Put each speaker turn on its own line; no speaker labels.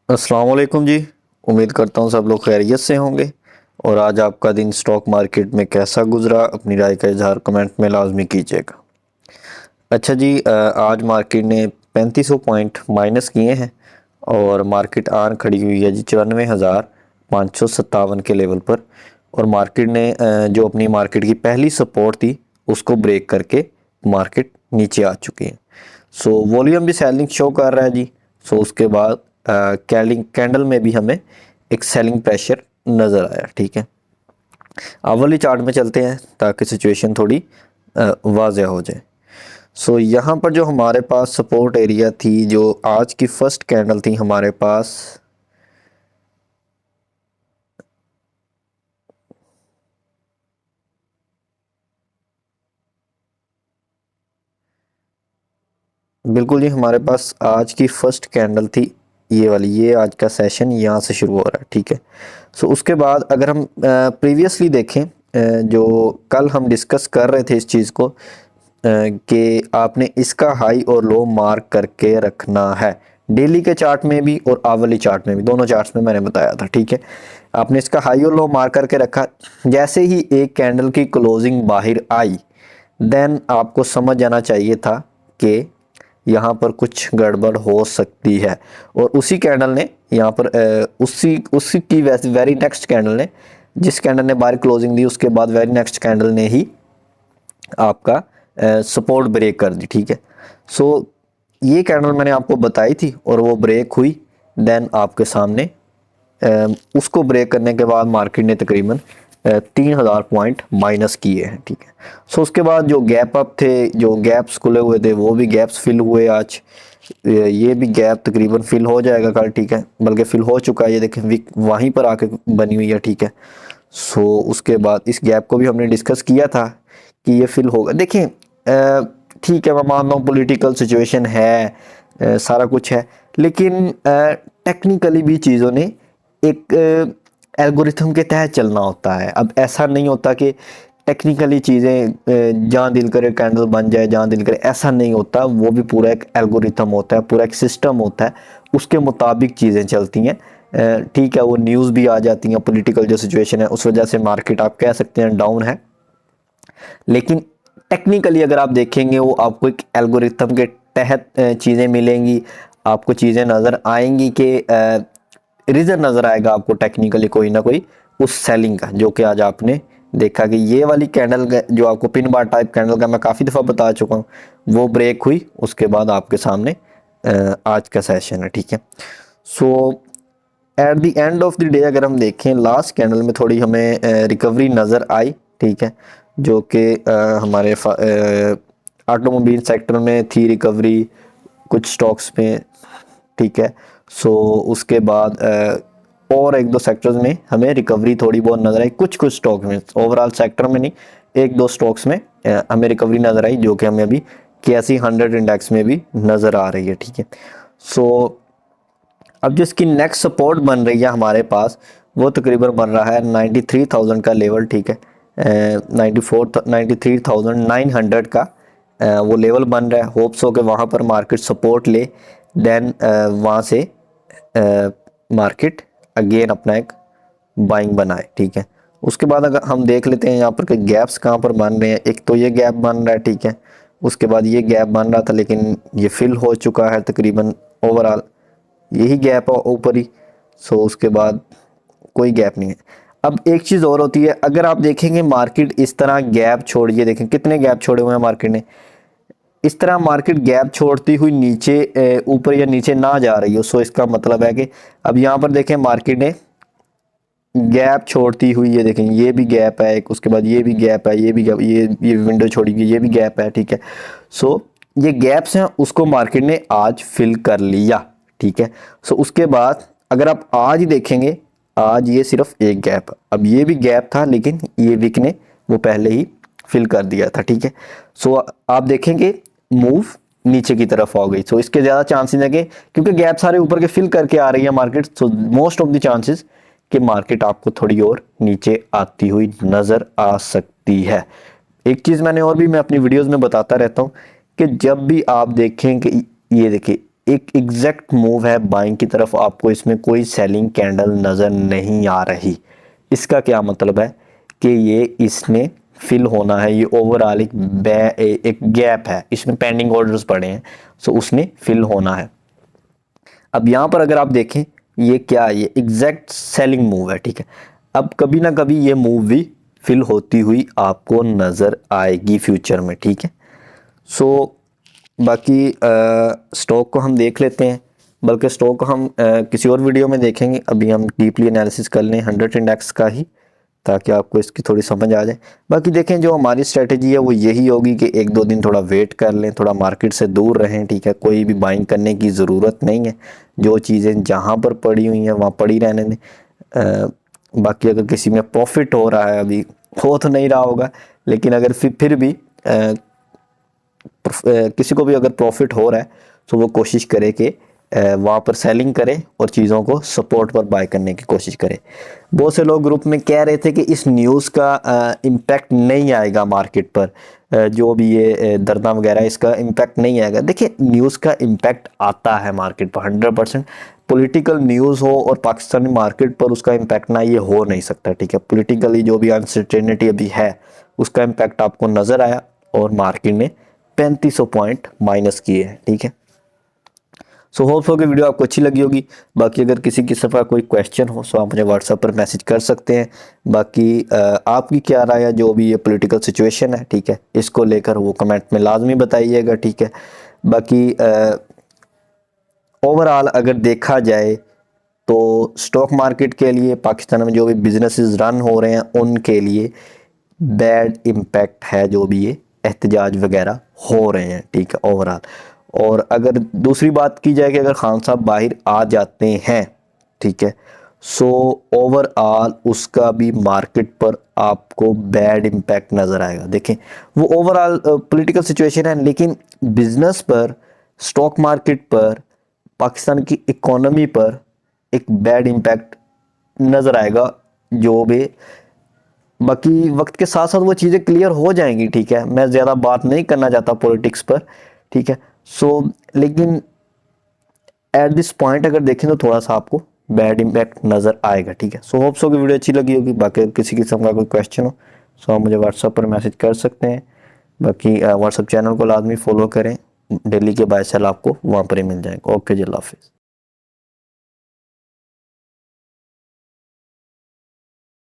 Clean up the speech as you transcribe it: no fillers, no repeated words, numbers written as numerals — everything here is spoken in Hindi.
अस्सलाम वालेकुम जी। उम्मीद करता हूँ सब लोग खैरियत से होंगे। और आज आपका दिन स्टॉक मार्केट में कैसा गुजरा, अपनी राय का इजहार कमेंट में लाजमी कीजिएगा। अच्छा जी, आज मार्केट ने 3500 पॉइंट माइनस किए हैं और मार्केट आन खड़ी हुई है जी 94,557 के लेवल पर। और मार्केट ने जो अपनी मार्केट की पहली सपोर्ट थी उसको ब्रेक करके मार्केट नीचे आ चुकी है। सो वॉल्यूम भी सेलिंग शो कर रहा है जी। सो उसके बाद कैंडल में भी हमें एक सेलिंग प्रेशर नज़र आया। ठीक है, अवली चार्ट में चलते हैं ताकि सिचुएशन थोड़ी वाज़ह हो जाए। सो यहाँ पर जो हमारे पास सपोर्ट एरिया थी, जो आज की फर्स्ट कैंडल थी हमारे पास, बिल्कुल जी, हमारे पास आज की फर्स्ट कैंडल थी ये वाली। ये आज का सेशन यहाँ से शुरू हो रहा है। ठीक है, सो उसके बाद अगर हम प्रीवियसली देखें, जो कल हम डिस्कस कर रहे थे इस चीज़ को, कि आपने इसका हाई और लो मार्क करके रखना है। डेली के चार्ट में भी और आवली चार्ट में भी, दोनों चार्ट्स में मैंने बताया था। ठीक है, आपने इसका हाई और लो मार्क करके रखा। जैसे ही एक कैंडल की क्लोजिंग बाहर आई, देन आपको समझ जाना चाहिए था कि यहाँ पर कुछ गड़बड़ हो सकती है। और उसी कैंडल ने यहाँ पर उसी उसी की वैसे वेरी नेक्स्ट कैंडल ने, जिस कैंडल ने बाहर क्लोजिंग दी, उसके बाद वेरी नेक्स्ट कैंडल ने ही आपका सपोर्ट ब्रेक कर दी। ठीक है, सो ये कैंडल मैंने आपको बताई थी और वो ब्रेक हुई। देन आपके सामने उसको ब्रेक करने के बाद मार्केट ने तकरीबन 3000 पॉइंट माइनस किए हैं। ठीक है, सो उसके बाद जो गैप अप थे, जो गैप्स खुले हुए थे, वो भी गैप्स फिल हुए आज। ये भी गैप तकरीबन फिल हो जाएगा कल। ठीक है, बल्कि फिल हो चुका है, ये देखें विक वहीं पर आके बनी हुई है। ठीक है, सो उसके बाद इस गैप को भी हमने डिस्कस किया था कि ये फिल होगा। देखें, ठीक है, मैं मानता हूँ पॉलिटिकल सिचुएशन है, सारा कुछ है, लेकिन टेक्निकली भी चीज़ों ने एक एल्गोरिथम के तहत चलना होता है। अब ऐसा नहीं होता कि टेक्निकली चीज़ें जहाँ दिल करे कैंडल बन जाए, जहाँ दिल करे, ऐसा नहीं होता। वो भी पूरा एक एल्गोरिथम होता है, पूरा एक सिस्टम होता है, उसके मुताबिक चीज़ें चलती हैं। ठीक है, वो न्यूज़ भी आ जाती हैं, पॉलिटिकल जो सिचुएशन है उस वजह से मार्केट आप कह सकते हैं डाउन है। लेकिन टेक्निकली अगर आप देखेंगे, वो आपको एक एल्गोरिथम के तहत चीज़ें मिलेंगी, आपको चीज़ें नज़र आएंगी कि रीज़न नज़र आएगा आपको टेक्निकली कोई ना कोई उस सेलिंग का, जो कि आज आपने देखा कि ये वाली कैंडल जो आपको पिन बार टाइप कैंडल का मैं काफ़ी दफ़ा बता चुका हूँ, वो ब्रेक हुई। उसके बाद आपके सामने आज का सेशन है। ठीक है, so at the end of the day अगर हम देखें, लास्ट कैंडल में थोड़ी हमें रिकवरी नज़र आई। ठीक है, जो कि हमारे ऑटोमोबाइल सेक्टर में थी रिकवरी, कुछ स्टॉक्स में। ठीक है, सो उसके बाद और एक दो सेक्टर्स में हमें रिकवरी थोड़ी बहुत नज़र आई, कुछ कुछ स्टॉक में, ओवरऑल सेक्टर में नहीं, एक दो स्टॉक्स में हमें रिकवरी नज़र आई, जो कि हमें अभी KSE 100 इंडेक्स में भी नज़र आ रही है। ठीक है, सो अब जो इसकी नेक्स्ट सपोर्ट बन रही है हमारे पास, वो तकरीबन बन रहा है 93,000 का लेवल। ठीक है, 93,900 का वो लेवल बन रहा है। होप्स हो कि वहाँ पर मार्केट सपोर्ट ले, देन वहाँ से मार्केट अगेन अपना एक बाइंग बनाए। ठीक है, उसके बाद अगर हम देख लेते हैं यहाँ पर कि गैप्स कहाँ पर बन रहे हैं। एक तो ये गैप बन रहा है। ठीक है, उसके बाद ये गैप बन रहा था, लेकिन ये फिल हो चुका है तकरीबन। ओवरऑल यही गैप है ऊपर ही। सो उसके बाद कोई गैप नहीं है। अब एक चीज़ और होती है, अगर आप देखेंगे मार्केट इस तरह गैप छोड़िए, देखें कितने गैप छोड़े हुए हैं मार्केट ने। इस तरह मार्केट गैप छोड़ती हुई नीचे ऊपर या नीचे ना जा रही हो, सो इसका मतलब है कि अब यहाँ पर देखें मार्केट ने गैप छोड़ती हुई, ये देखें ये भी गैप है एक, उसके बाद ये भी गैप है, ये भी गैप, ये विंडो छोड़ी गई, ये भी गैप है। ठीक है, सो ये गैप्स हैं, उसको मार्केट ने आज फिल कर लिया। ठीक है, सो उसके बाद अगर आप आज ही देखेंगे, आज ये सिर्फ एक गैप, अब ये भी गैप था, लेकिन ये विक ने वो पहले ही फिल कर दिया था। ठीक है, सो आप देखेंगे मूव नीचे की तरफ हो गई। सो इसके ज़्यादा चांसेस है कि क्योंकि गैप सारे ऊपर के फिल करके आ रही है market, so most of the chances कि मार्केट आपको थोड़ी और नीचे आती हुई नज़र आ सकती है। एक चीज़ मैंने और भी मैं अपनी वीडियोस में बताता रहता हूँ कि जब भी आप देखें कि ये देखिए एक एग्जैक्ट मूव है बाइंग की तरफ, आपको इसमें कोई सेलिंग कैंडल नज़र नहीं आ रही। इसका क्या मतलब है कि ये इसमें फिल होना है, ये ओवरऑल एक गैप है, इसमें पेंडिंग ऑर्डर्स पड़े हैं, सो उसने फिल होना है। अब यहाँ पर अगर आप देखें ये क्या है, ये एग्जैक्ट सेलिंग मूव है, ठीक है। अब कभी ना कभी ये मूव भी फिल होती हुई आपको नज़र आएगी फ्यूचर में, ठीक है। सो बाकी स्टॉक को हम देख लेते हैं, बल्कि स्टॉक को हम किसी और वीडियो में देखेंगे। अभी हम डीपली एनालिसिस कर लें 100 इंडेक्स का ही, ताकि आपको इसकी थोड़ी समझ आ जाए। बाकी देखें जो हमारी स्ट्रेटजी है वो यही होगी कि 1-2 दिन थोड़ा वेट कर लें, थोड़ा मार्केट से दूर रहें, ठीक है। कोई भी बाइंग करने की ज़रूरत नहीं है, जो चीज़ें जहाँ पर पड़ी हुई हैं वहाँ पड़ी रहने दें। बाकी अगर किसी में प्रॉफिट हो रहा है, अभी हो तो नहीं रहा होगा, लेकिन अगर फिर भी किसी को भी अगर प्रॉफिट हो रहा है तो वो कोशिश करे कि वहाँ पर सेलिंग करे और चीज़ों को सपोर्ट पर बाय करने की कोशिश करे। बहुत से लोग ग्रुप में कह रहे थे कि इस न्यूज़ का इम्पैक्ट नहीं आएगा मार्केट पर, जो भी ये दरदाम वगैरह इसका इम्पैक्ट नहीं आएगा। देखिए न्यूज़ का इम्पैक्ट आता है मार्केट पर 100%। पॉलिटिकल न्यूज़ हो और पाकिस्तानी मार्केट पर उसका इम्पैक्ट ना, ये हो नहीं सकता, ठीक है। पॉलिटिकली जो भी अनसर्टेनिटी अभी है उसका इम्पैक्ट आपको नज़र आया और मार्केट ने 3500 पॉइंट माइनस किए हैं, ठीक है। सो होप सो कि वीडियो आपको अच्छी लगी होगी। बाकी अगर किसी किस्म का कोई क्वेश्चन हो तो आप मुझे व्हाट्सएप पर मैसेज कर सकते हैं। बाकी आपकी क्या राय है जो भी ये पॉलिटिकल सिचुएशन है, ठीक है, इसको लेकर वो कमेंट में लाजमी बताइएगा, ठीक है। बाकी ओवरऑल अगर देखा जाए तो स्टॉक मार्केट के लिए, पाकिस्तान में जो भी बिजनेसेस रन हो रहे हैं उनके लिए बैड इम्पैक्ट है जो भी ये एहतजाज वगैरह हो रहे हैं, ठीक है, ओवरऑल। और अगर दूसरी बात की जाए कि अगर खान साहब बाहर आ जाते हैं, ठीक है, सो ओवरऑल उसका भी मार्केट पर आपको बैड इम्पैक्ट नज़र आएगा। देखें वो ओवरऑल पॉलिटिकल सिचुएशन है, लेकिन बिजनेस पर, स्टॉक मार्केट पर, पाकिस्तान की इकोनॉमी पर एक बैड इम्पैक्ट नज़र आएगा जो भी। बाकी वक्त के साथ साथ वो चीज़ें क्लियर हो जाएंगी, ठीक है। मैं ज़्यादा बात नहीं करना चाहता पॉलिटिक्स पर, ठीक है। सो लेकिन एट दिस पॉइंट अगर देखें तो थोड़ा सा आपको बैड इम्पैक्ट नज़र आएगा, ठीक है। सो होप सो की वीडियो अच्छी लगी होगी। बाकी किसी किस्म का कोई क्वेश्चन हो सो आप मुझे व्हाट्सएप पर मैसेज कर सकते हैं। बाकी व्हाट्सएप चैनल को लाजमी फॉलो करें, डेली के बाय सेल आपको वहाँ पर ही मिल जाएगा। ओके जी, अल्लाह हाफिज़।